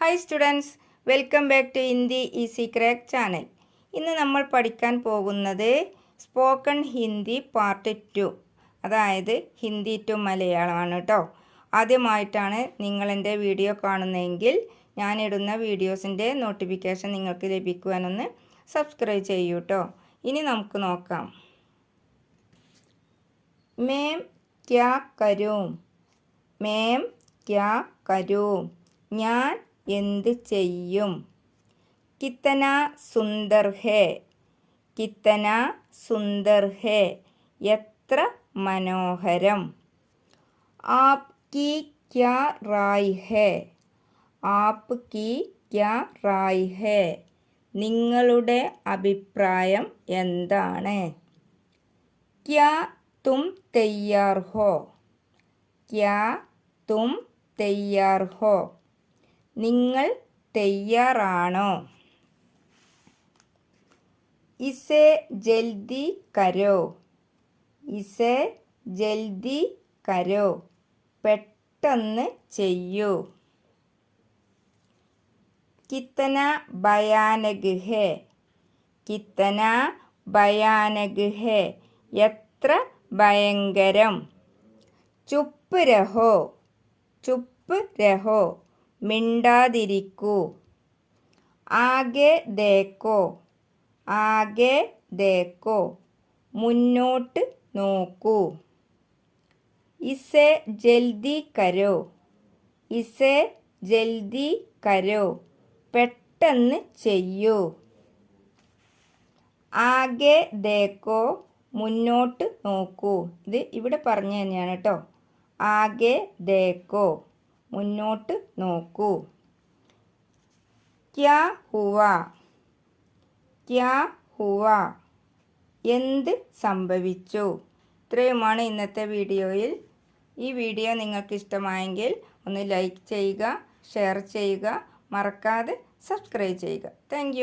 Hi students, welcome back to Hindi easy crack channel. ഇന്ന് നമ്മൾ പഠിക്കാൻ പോകുന്നത് സ്പോക്കൺ ഹിന്ദി പാർട്ട് 2, അതായത് ഹിന്ദി ടു മലയാളമാണ് കേട്ടോ. ആദ്യമായിട്ടാണ് നിങ്ങൾ എൻ്റെ വീഡിയോ കാണുന്നതെങ്കിൽ ഞാനിടുന്ന വീഡിയോസിൻ്റെ നോട്ടിഫിക്കേഷൻ നിങ്ങൾക്ക് ലഭിക്കുവാനൊന്ന് സബ്സ്ക്രൈബ് ചെയ്യൂ കേട്ടോ. ഇനി നമുക്ക് നോക്കാം. മേം ക്യാ കരൂം, മേം ക്യാ കരൂം, ഞാൻ എന്ത് ചെയ്യും. കിത്തന സുന്ദർ ഹേ, കിത്തന സുന്ദർ ഹേ, എത്ര മനോഹരം. ആപ്കി ക്യാ റായ് ഹേ, ആപ്കി ക്യാ റായ് ഹേ, നിങ്ങളുടെ അഭിപ്രായം എന്താണ്. ക്യാ തും തയ്യാർ ഹോ, ക്യാ തും തയ്യാർ ഹോ, നിങ്ങൾ തയ്യാറാണോ. ഇസേ ജൽദി കരോ, ഇസേ ജൽദി കരോ, പെട്ടെന്ന് ചെയ്യൂ. കിത്തന ഭയാനക് ഹേ, കിത്തന ഭയാനക് ഹേ, എത്ര ഭയങ്കരം. ചുപ്പ് രഹോ, ചുപ്പ് രഹോ, മിണ്ടാതിരിക്കൂ. ആകെ ദേക്കോ, ആകെ ദേക്കോ, മുന്നോട്ട് നോക്കൂ. ഇസേ ജൽദി കരോ, ഇസേ ജൽദി കരോ, പെട്ടെന്ന് ചെയ്യൂ. ആകെ ദേക്കോ, മുന്നോട്ട് നോക്കൂ. ഇത് ഇവിടെ പറഞ്ഞു തന്നെയാണ് കേട്ടോ. ആകെ ദേക്കോ, മുന്നോട്ട് നോക്കൂ. ക്യാ ഹുവ, ക്യാ ഹുവ, എന്ത് സംഭവിച്ചു. ഇത്രയുമാണ് ഇന്നത്തെ വീഡിയോയിൽ. ഈ വീഡിയോ നിങ്ങൾക്ക് ഇഷ്ടമായെങ്കിൽ ഒന്ന് ലൈക്ക് ചെയ്യുക, ഷെയർ ചെയ്യുക, മറക്കാതെ സബ്സ്ക്രൈബ് ചെയ്യുക. താങ്ക്